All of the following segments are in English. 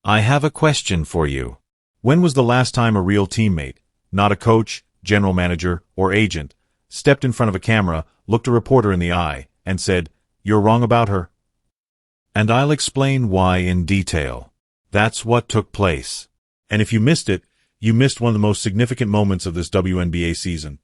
I have a question for you. When was the last time a real teammate, not a coach, general manager, or agent, stepped in front of a camera, looked a reporter in the eye, and said, "You're wrong about her"? And I'll explain why in detail. That's what took place. And if you missed it, you missed one of the most significant moments of this WNBA season.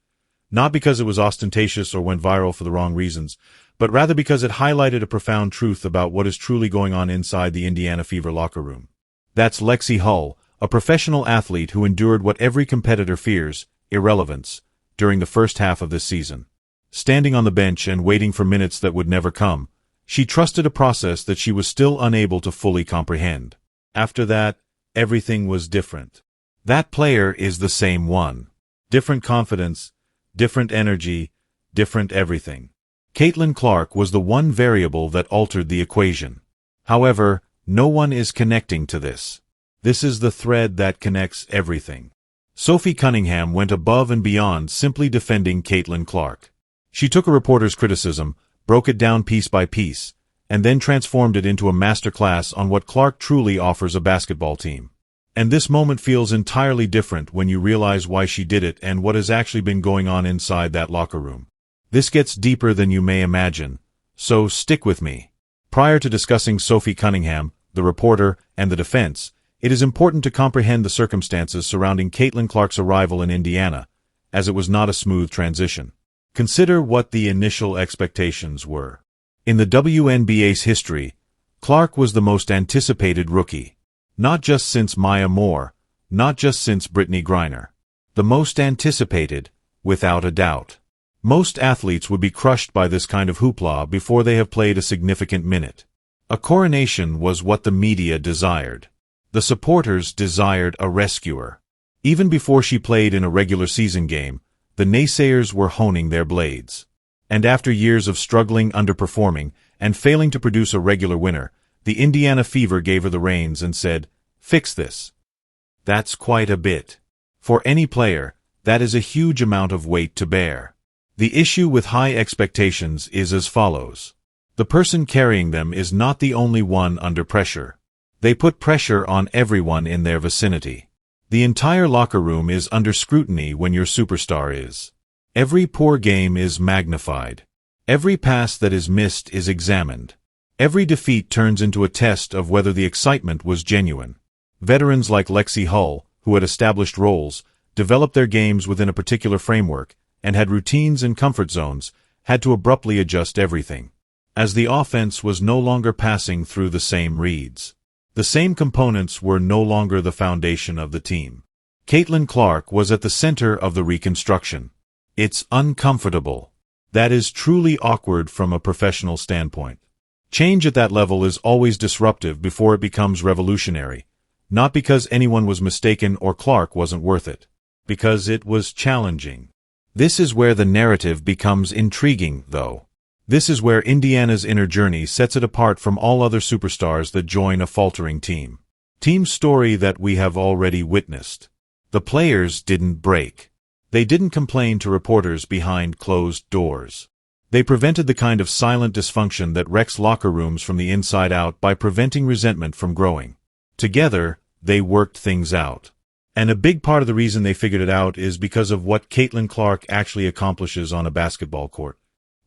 Not because it was ostentatious or went viral for the wrong reasons, but rather because it highlighted a profound truth about what is truly going on inside the Indiana Fever locker room. That's Lexi Hull, a professional athlete who endured what every competitor fears, irrelevance, during the first half of this season. Standing on the bench and waiting for minutes that would never come, she trusted a process that she was still unable to fully comprehend. After that, everything was different. That player is the same one. Different confidence, different energy, different everything. Caitlin Clark was the one variable that altered the equation. However, no one is connecting to this. This is the thread that connects everything. Sophie Cunningham went above and beyond simply defending Caitlin Clark. She took a reporter's criticism, broke it down piece by piece, and then transformed it into a masterclass on what Clark truly offers a basketball team. And this moment feels entirely different when you realize why she did it and what has actually been going on inside that locker room. This gets deeper than you may imagine, so stick with me. Prior to discussing Sophie Cunningham, the reporter, and the defense, it is important to comprehend the circumstances surrounding Caitlin Clark's arrival in Indiana, as it was not a smooth transition. Consider what the initial expectations were. In the WNBA's history, Clark was the most anticipated rookie. Not just since Maya Moore, not just since Brittany Griner. The most anticipated, without a doubt. Most athletes would be crushed by this kind of hoopla before they have played a significant minute. A coronation was what the media desired. The supporters desired a rescuer. Even before she played in a regular season game, the naysayers were honing their blades. And after years of struggling, underperforming, and failing to produce a regular winner, the Indiana Fever gave her the reins and said, "Fix this." That's quite a bit. For any player, that is a huge amount of weight to bear. The issue with high expectations is as follows. The person carrying them is not the only one under pressure. They put pressure on everyone in their vicinity. The entire locker room is under scrutiny when your superstar is. Every poor game is magnified. Every pass that is missed is examined. Every defeat turns into a test of whether the excitement was genuine. Veterans like Lexi Hull, who had established roles, developed their games within a particular framework, and had routines and comfort zones, had to abruptly adjust everything. As the offense was no longer passing through the same reads. The same components were no longer the foundation of the team. Caitlin Clark was at the center of the reconstruction. It's uncomfortable. That is truly awkward from a professional standpoint. Change at that level is always disruptive before it becomes revolutionary, not because anyone was mistaken or Clark wasn't worth it, because it was challenging. This is where the narrative becomes intriguing, though. This is where Indiana's inner journey sets it apart from all other superstars that join a faltering team. Team's story that we have already witnessed. The players didn't break. They didn't complain to reporters behind closed doors. They prevented the kind of silent dysfunction that wrecks locker rooms from the inside out by preventing resentment from growing. Together, they worked things out. And a big part of the reason they figured it out is because of what Caitlin Clark actually accomplishes on a basketball court.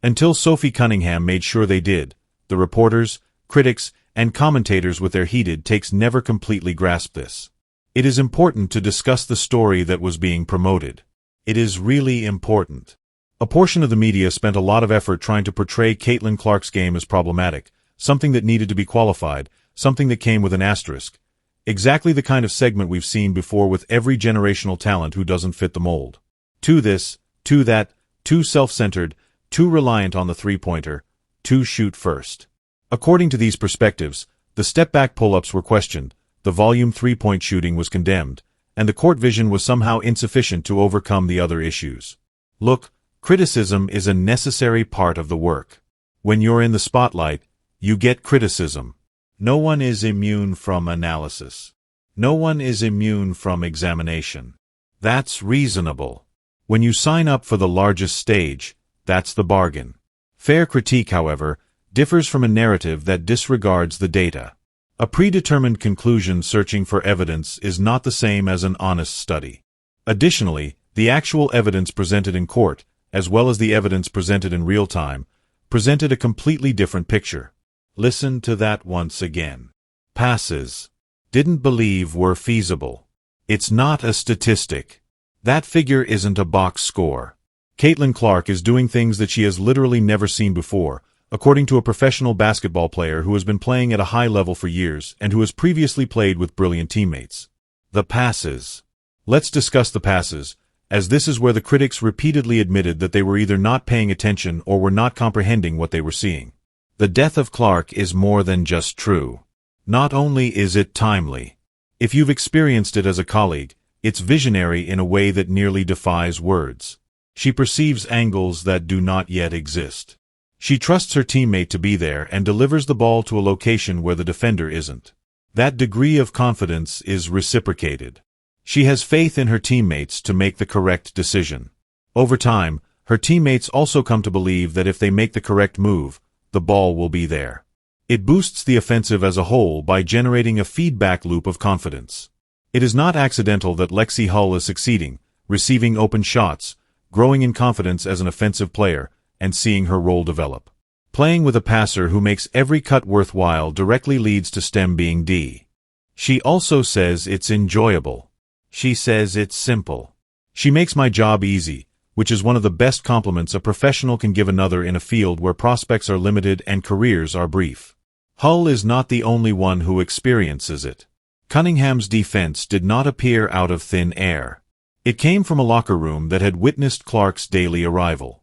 Until Sophie Cunningham made sure they did, the reporters, critics, and commentators with their heated takes never completely grasped this. It is important to discuss the story that was being promoted. It is really important. A portion of the media spent a lot of effort trying to portray Caitlin Clark's game as problematic, something that needed to be qualified, something that came with an asterisk. Exactly the kind of segment we've seen before with every generational talent who doesn't fit the mold. Too this, too that, too self-centered, too reliant on the three-pointer, too shoot first. According to these perspectives, the step-back pull-ups were questioned, the volume three-point shooting was condemned, and the court vision was somehow insufficient to overcome the other issues. Look, criticism is a necessary part of the work. When you're in the spotlight, you get criticism. No one is immune from analysis. No one is immune from examination. That's reasonable. When you sign up for the largest stage, that's the bargain. Fair critique, however, differs from a narrative that disregards the data. A predetermined conclusion searching for evidence is not the same as an honest study. Additionally, the actual evidence presented in court, as well as the evidence presented in real time, presented a completely different picture. Listen to that once again. Passes. Didn't believe were feasible. It's not a statistic. That figure isn't a box score. Caitlin Clark is doing things that she has literally never seen before, according to a professional basketball player who has been playing at a high level for years and who has previously played with brilliant teammates. The passes. Let's discuss the passes, as this is where the critics repeatedly admitted that they were either not paying attention or were not comprehending what they were seeing. The death of Clark is more than just true. Not only is it timely. If you've experienced it as a colleague, it's visionary in a way that nearly defies words. She perceives angles that do not yet exist. She trusts her teammate to be there and delivers the ball to a location where the defender isn't. That degree of confidence is reciprocated. She has faith in her teammates to make the correct decision. Over time, her teammates also come to believe that if they make the correct move, the ball will be there. It boosts the offensive as a whole by generating a feedback loop of confidence. It is not accidental that Lexi Hull is succeeding, receiving open shots, growing in confidence as an offensive player, and seeing her role develop. Playing with a passer who makes every cut worthwhile directly leads to STEM being D. She also says it's enjoyable. She says it's simple. She makes my job easy, which is one of the best compliments a professional can give another in a field where prospects are limited and careers are brief. Hull is not the only one who experiences it. Cunningham's defense did not appear out of thin air. It came from a locker room that had witnessed Clark's daily arrival.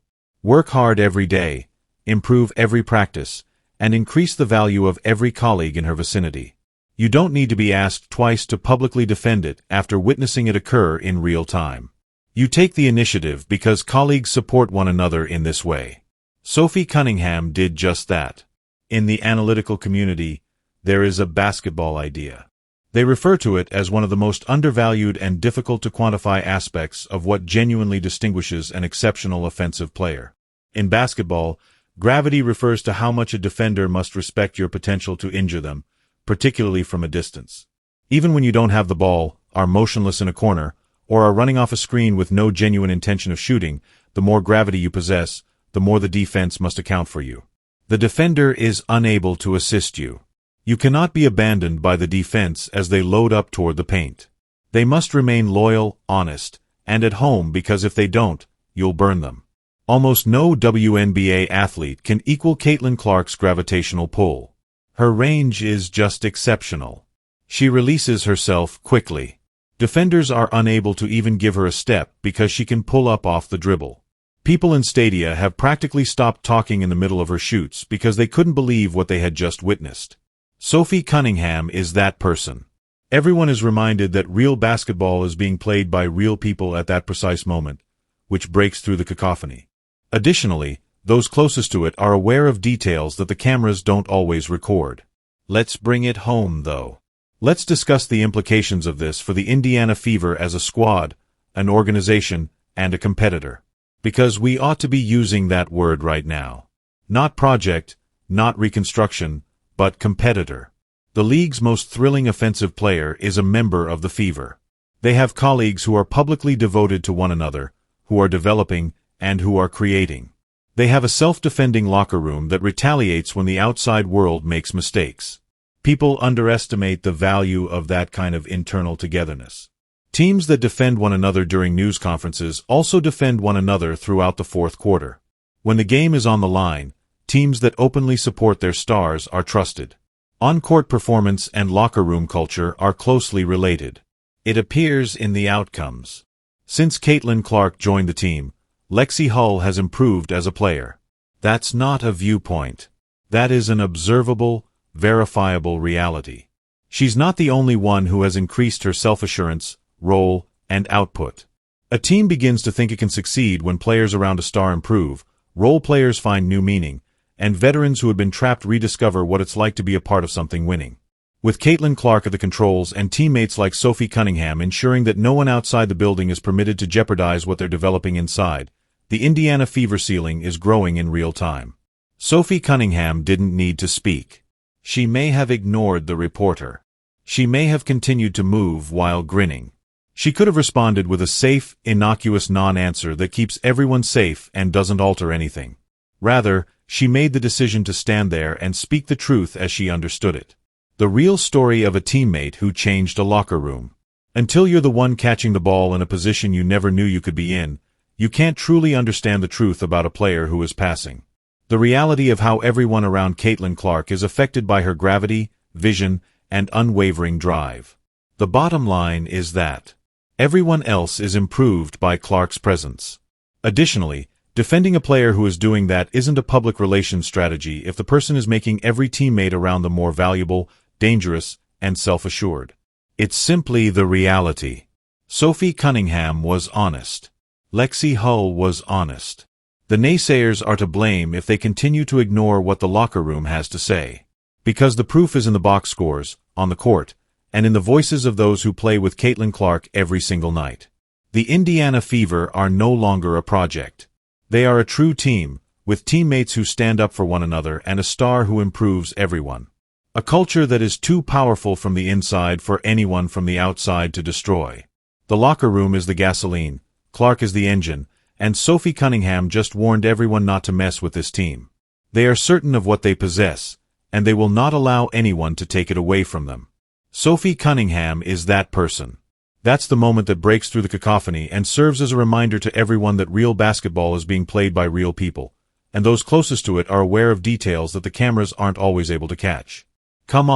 Work hard every day, improve every practice, and increase the value of every colleague in her vicinity. You don't need to be asked twice to publicly defend it after witnessing it occur in real time. You take the initiative because colleagues support one another in this way. Sophie Cunningham did just that. In the analytical community, there is a basketball idea. They refer to it as one of the most undervalued and difficult to quantify aspects of what genuinely distinguishes an exceptional offensive player. In basketball, gravity refers to how much a defender must respect your potential to injure them, particularly from a distance. Even when you don't have the ball, are motionless in a corner, or are running off a screen with no genuine intention of shooting, the more gravity you possess, the more the defense must account for you. The defender is unable to assist you. You cannot be abandoned by the defense as they load up toward the paint. They must remain loyal, honest, and at home because if they don't, you'll burn them. Almost no WNBA athlete can equal Caitlin Clark's gravitational pull. Her range is just exceptional. She releases herself quickly. Defenders are unable to even give her a step because she can pull up off the dribble. People in stadia have practically stopped talking in the middle of her shoots because they couldn't believe what they had just witnessed. Sophie Cunningham is that person. Everyone is reminded that real basketball is being played by real people at that precise moment, which breaks through the cacophony. Additionally, those closest to it are aware of details that the cameras don't always record. Let's bring it home, though. Let's discuss the implications of this for the Indiana Fever as a squad, an organization, and a competitor. Because we ought to be using that word right now. Not project, not reconstruction, but competitor. The league's most thrilling offensive player is a member of the Fever. They have colleagues who are publicly devoted to one another, who are developing, and who are creating. They have a self-defending locker room that retaliates when the outside world makes mistakes. People underestimate the value of that kind of internal togetherness. Teams that defend one another during news conferences also defend one another throughout the fourth quarter. When the game is on the line, teams that openly support their stars are trusted. On-court performance and locker room culture are closely related. It appears in the outcomes. Since Caitlin Clark joined the team, Lexi Hull has improved as a player. That's not a viewpoint. That is an observable, verifiable reality. She's not the only one who has increased her self-assurance, role, and output. A team begins to think it can succeed when players around a star improve, role players find new meaning, and veterans who had been trapped rediscover what it's like to be a part of something winning. With Caitlin Clark at the controls and teammates like Sophie Cunningham ensuring that no one outside the building is permitted to jeopardize what they're developing inside, the Indiana Fever ceiling is growing in real time. Sophie Cunningham didn't need to speak. She may have ignored the reporter. She may have continued to move while grinning. She could have responded with a safe, innocuous non-answer that keeps everyone safe and doesn't alter anything. Rather, she made the decision to stand there and speak the truth as she understood it. The real story of a teammate who changed a locker room. Until you're the one catching the ball in a position you never knew you could be in, you can't truly understand the truth about a player who is passing. The reality of how everyone around Caitlin Clark is affected by her gravity, vision, and unwavering drive. The bottom line is that everyone else is improved by Clark's presence. Additionally, defending a player who is doing that isn't a public relations strategy if the person is making every teammate around them more valuable, dangerous, and self-assured. It's simply the reality. Sophie Cunningham was honest. Lexi Hull was honest. The naysayers are to blame if they continue to ignore what the locker room has to say. Because the proof is in the box scores, on the court, and in the voices of those who play with Caitlin Clark every single night. The Indiana Fever are no longer a project. They are a true team, with teammates who stand up for one another and a star who improves everyone. A culture that is too powerful from the inside for anyone from the outside to destroy. The locker room is the gasoline, Clark is the engine, and Sophie Cunningham just warned everyone not to mess with this team. They are certain of what they possess, and they will not allow anyone to take it away from them. Sophie Cunningham is that person. That's the moment that breaks through the cacophony and serves as a reminder to everyone that real basketball is being played by real people, and those closest to it are aware of details that the cameras aren't always able to catch. Come on.